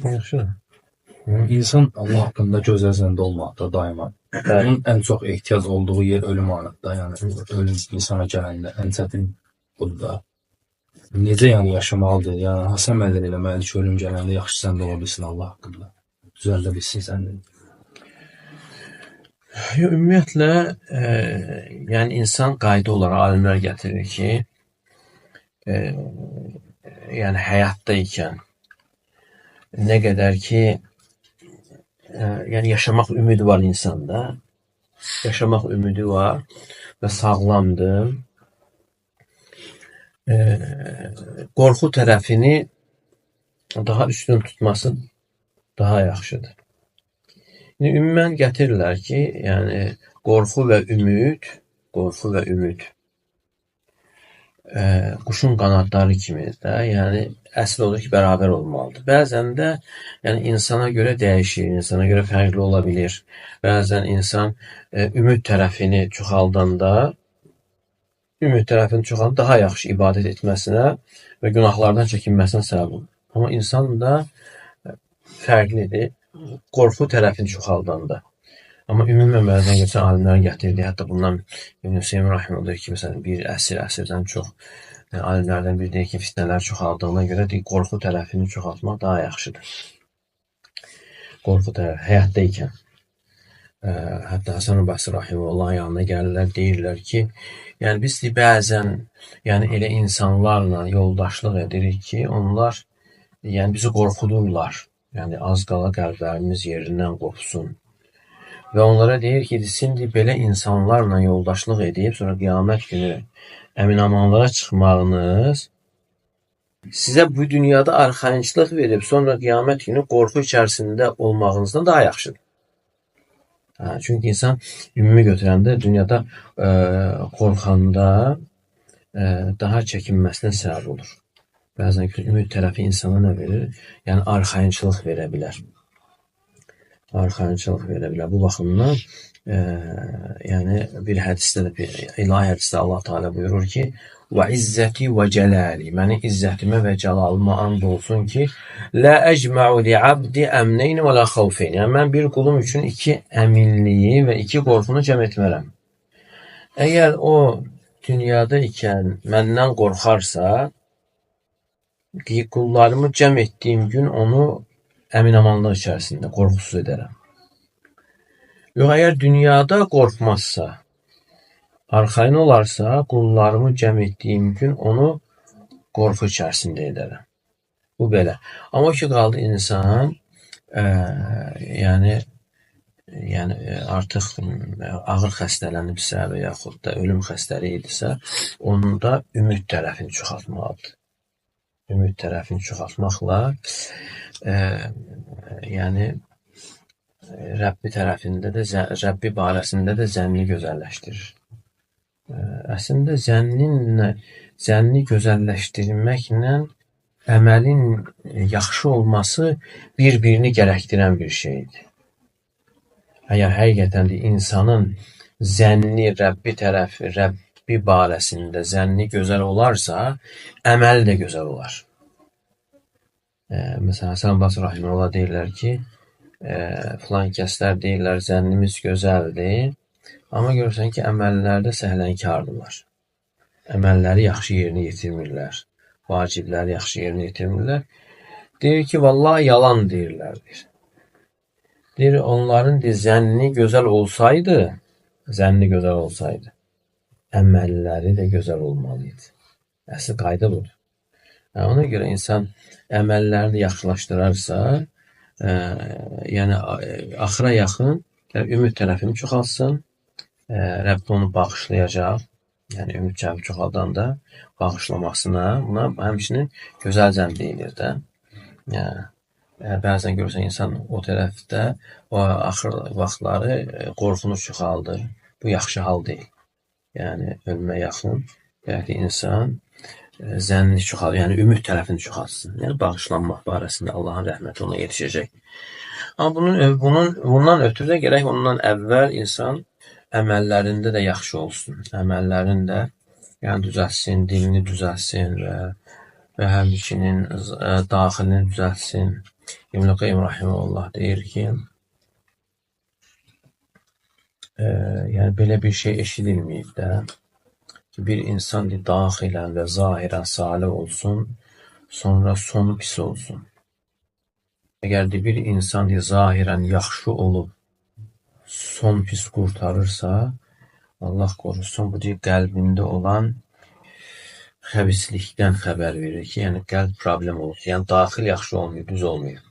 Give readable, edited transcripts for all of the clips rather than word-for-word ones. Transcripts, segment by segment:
Yaxşı. İnsan Allah haqqında gözəl zəndə olmaqda daima. Onun ən çox ehtiyac olduğu yer ölüm anıdır. Yəni ölüm insana gələndə ən çətin budur da. Necə yəni yaşamalıdır? Yəni hansı əməllər eləməlidir ki, ölüm gələndə yaxşı zəndə ola bilsin Allah haqqında? Düzəldə bilsin zəndini. Ümumiyyətlə, yəni insan qayda olaraq alimlər gətirir ki, yəni həyatda ikən nə qədər ki, yəni yaşamaq ümidi var insanda, yaşamaq ümidi var və sağlamdır. Qorxu tərəfini daha üstün tutması daha yaxşıdır. Ümumən gətirirlər ki, yəni qorxu və ümid quşun qanadları kimidir də, yəni əsl odur ki, bərabər olmalıdır. Bəzən də yəni insana görə dəyişir, insana görə fərqli ola bilir. Bəzən insan ümid tərəfini çoxaldanda daha yaxşı ibadət etməsinə və günahlardan çəkinməsinə səbəb olur. Amma insan da fərqlidir, qorxu tərəfini çoxaldanda. Amma ümumən bəzən geçən alimlərin gətirdiyi, hətta bundan İbn Hüseyn Rahimov deyir ki, məsələn, bir əsrdən çox alimlərdən biri deyir ki, fitnələr çoxaldığına görə deyir, qorxu tərəfini çoxaltmaq daha yaxşıdır. Qorxu tərəfi, həyatda ikən. Hətta Həsən Basri Rahimovun yanına gəlirlər, deyirlər ki, yəni biz bəzən yəni elə insanlarla yoldaşlıq edirik ki, onlar yəni bizi qorxudurlar. Yəni az qala qəlblərimiz yerindən qopsun. Və onlara deyir ki, şimdi belə insanlarla yoldaşlıq edib, sonra qiyamət günü əminamanlara çıxmağınız sizə bu dünyada arxayınçılıq verib, sonra qiyamət günü qorxu içərisində olmağınızdan daha yaxşıdır. Çünki insan ümumi götürəndə dünyada qorxanda daha çəkinməsinə səbəb olur. Bəzən ümid tərəfi insana nə verir? Yəni arxayınçılıq verə bilər. Bu baxımdan yəni bir hədisdə də, ilahi hədisdə Allah Teala buyurur ki, və izzəti və cəlali, məni izzətimə və cəlalıma and olsun ki, lə əcmə'u li abdi əmneyni və lə xavfeyni. Yəni mən bir qulum üçün 2 əminliyi və 2 qorxunu cəm etmərəm. Əgər o dünyada ikən məndən qorxarsa, qullarımı cəm etdiyim gün onu əminamanlıq içərisində qorxusuz edərəm. Yox, əgər dünyada qorxmazsa, arxayın olarsa, qullarımı cəm etdiyim gün onu qorxu içərisində edərəm. Bu belə. Amma ki, qaldı insan, yəni artıq ağır xəstələnibsə və yaxud da ölüm xəstəliyi idisə, onun da ümid tərəfini çoxaltmalıdır. Ümid tərəfini çoxaltmaqla yəni Rəbbi tərəfində də, Rəbbi barəsində də zənni gözəlləşdirir. Əslində zənni gözəlləşdirməklə əməlin yaxşı olması bir-birini gərəkdirən bir şeydir. Əgər həqiqətən də insanın zənni Rəbbi barəsində zənni gözəl olarsa, əməli də gözəl olar. Məsələn, Həsən Basri Rahiməhullah deyirlər ki, filan kəslər deyirlər, zənnimiz gözəldir, amma görürsən ki, əməllərdə səhlənkardılar. Əməlləri yaxşı yerinə yetirmirlər, vacibləri yaxşı yerinə yetirmirlər. Deyir ki, vallahi yalan deyirlər. Deyir, onların zənni gözəl olsaydı, əməlləri də gözəl olmalıydı. Əsl qayda budur. Ona görə insan əməllərini yaxşılaşdırarsa, yəni axıra yaxın ümid tərəfini çoxalsın, Rəbb onu bağışlayacaq, yəni ümid tərəfi çoxaldanda bağışlamasına, buna həmçinin gözəl zənn deyilir də. Bəzən görürsən insan o tərəfdə o axır vaxtları qorxunu çoxaldır. Bu yaxşı hal deyil. Yəni ölümə yaxın insan zənni çoxalır, yəni ümid tərəfini çoxalsın. Yəni bağışlanmaq barəsində Allahın rəhməti ona yetişəcək. Amma bundan ötürü də gərək ondan əvvəl insan əməllərində də yaxşı olsun. Əməllərində yəni düzəlsin, dilini düzəlsin və həmçinin daxilini düzəlsin. İbn-i Qayyim rahimehullah deyir ki, yəni belə bir şey eşidilməyib də ki, bir insan daxilən və zahirən salih olsun, sonra sonu pis olsun. Əgər bir insan zahirən yaxşı olub, son pis qurtarırsa, Allah qorusun, bu qəlbində olan xəbislikdən xəbər verir ki, yəni qəlb problem olur. Yəni daxil yaxşı olmuyor, düz olmuyor.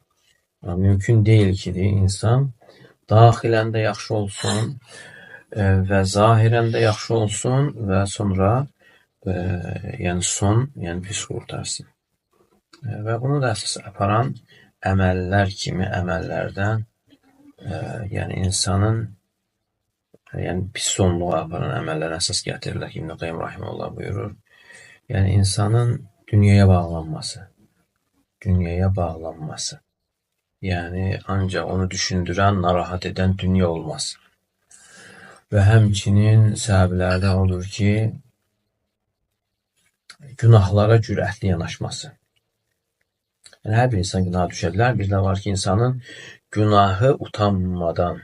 Mümkün deyil ki, insan daxilən də yaxşı olsun və zahirən də yaxşı olsun və sonra yəni son, yəni pis qurtarsın. Və bunu da əsas aparan əməllər kimi əməllərdən yəni insanın yəni pis sonluğa aparan əməllər əsas gətirirlər ki, İbn-i Qayyim rahimehullah buyurur. Yəni insanın dünyaya bağlanması. Dünyaya bağlanması. Yəni ancaq onu düşündürən, narahat edən dünya olmaz. Və həmçinin səbəblərdən odur ki, günahlara cürətli yanaşması. Yəni hər bir insan günaha düşə bilər. Bir də var ki, insanın günahı utanmadan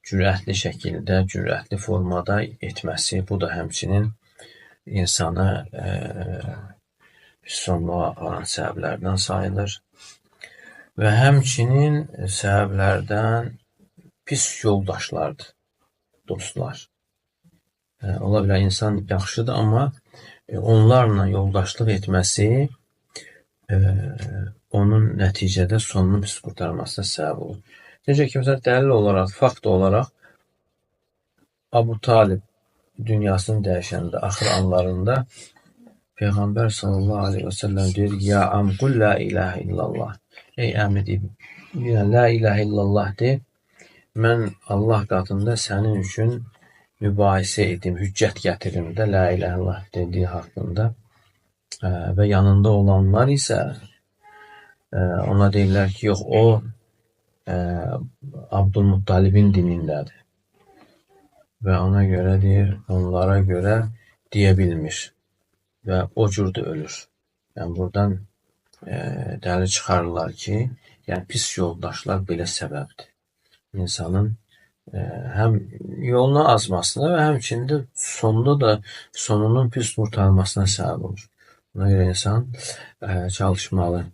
cürətli şəkildə, cürətli formada etməsi, bu da həmçinin insanı sonluğa aparan səbəblərdən sayılır. Və həmçinin səbəblərdən pis yoldaşlardır, dostlar. Ola bilər insan yaxşıdır, amma onlarla yoldaşlıq etməsi onun nəticədə sonunu pis qurtarmasına səbəb olur. Necə ki, məsələn, dəlil olaraq, fakt olaraq Abu Talib dünyasını dəyişəndə, axır anlarında Peyğəmbər sallallahu aleyhi və səlləm deyir, ya am qul la ilahə illallah. Ey əmi deyib, la ilahə illallah deyib, mən Allah qatında sənin üçün mübahisə edim, hüccət gətirim də la ilahə illallah dediyi haqqında. Və yanında olanlar isə ona deyirlər ki, yox, o Abdülmuttalibin dinindədir. Və ona görə deyir, onlara görə deyə bilmir. Və o cür də ölür. Yəni, buradan dəlil çıxarırlar ki, yəni pis yoldaşlar belə səbəbdir. İnsanın həm yolunu azmasına və həmçində sonunda da sonunun pis qurtarmasına səbəb olur. Buna görə insan çalışmalı.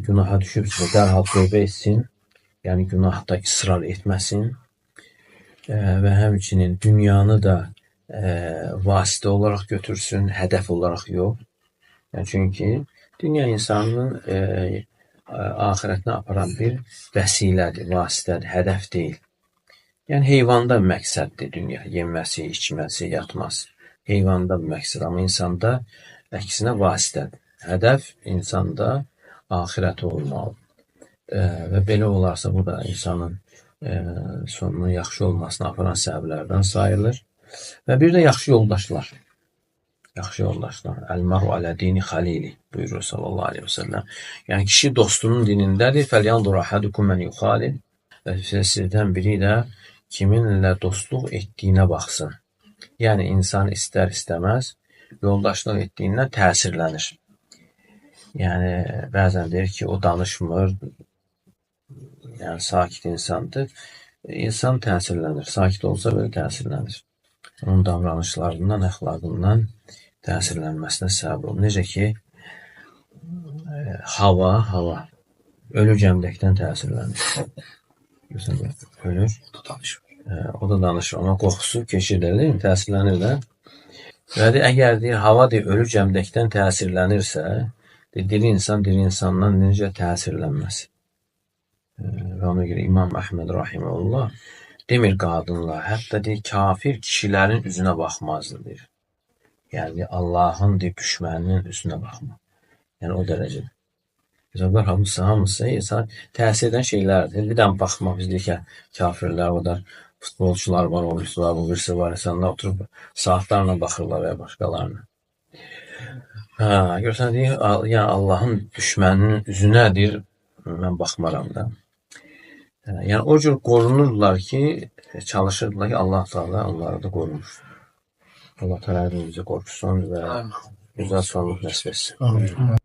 Günaha düşübsə dərhal tövbə etsin, yəni günahda israr etməsin və həmçinin dünyanı da vasitə olaraq götürsün, hədəf olaraq yox. Yəni, çünki dünya insanın axirətinə aparan bir vəsilədir, vasitədir, hədəf deyil. Yəni, heyvanda məqsəddir dünya, yeməsi, içməsi, yatması. Heyvanda bir məqsəd, amma insanda əksinə vasitədir. Hədəf insanda axirəti olmalı. Və belə olarsa, bu da insanın sonunun yaxşı olmasına aparan səbəblərdən sayılır. Və bir də yaxşı yoldaşlar. Yaxşı yoldaşlar. Əl-məru alə dini xalili buyurur sallallahu aleyhi və səlləm. Yəni, kişi dostunun dinindədir. Fəlyandur ahadukum mən yuxalil. Və sizdən biri də kiminlə dostluq etdiyinə baxsın. Yəni, insan istər-istəməz yoldaşlıq etdiyindən təsirlənir. Yəni, bəzən deyir ki, o danışmır, yəni sakit insandır. İnsan təsirlənir. Sakit olsa belə təsirlənir. Onun davranışlarından, əxlaqından təsirlənməsinə səbəb olur. Necə ki, hava ölü gəmdəkdən təsirlənir. Ölür, o da danışır. Ona qoxusu keçirilir, təsirlənir də. Və əgər hava ölü gəmdəkdən təsirlənirsə, diri insan diri insandan necə təsirlənməsi. Və ona görə İmam Əhməd rahimehullah demir qadınlar, hətta kafir kişilərin üzünə baxmazdı, deyir. Yəni, Allahın düşməninin üzünə baxma. Yəni, o dərəcədir. Bunlar hamısı insan təsir edən şeylərdir. Bir dənə baxmaq, biz deyək ki, kafirlər, o da futbolçular var, o birisi var, bu birisi var, insanlar oturub saatlarla baxırlar və başqalarına. Görsən, deyir, yəni Allahın düşməninin üzünə deyir, mən baxmaram da. Yəni, o cür qorunurlar ki, çalışırdılar ki, Allah Teala onları da qorumuş. Allah Teala bizi qorxusun və güzel sonluq nəsb etsin.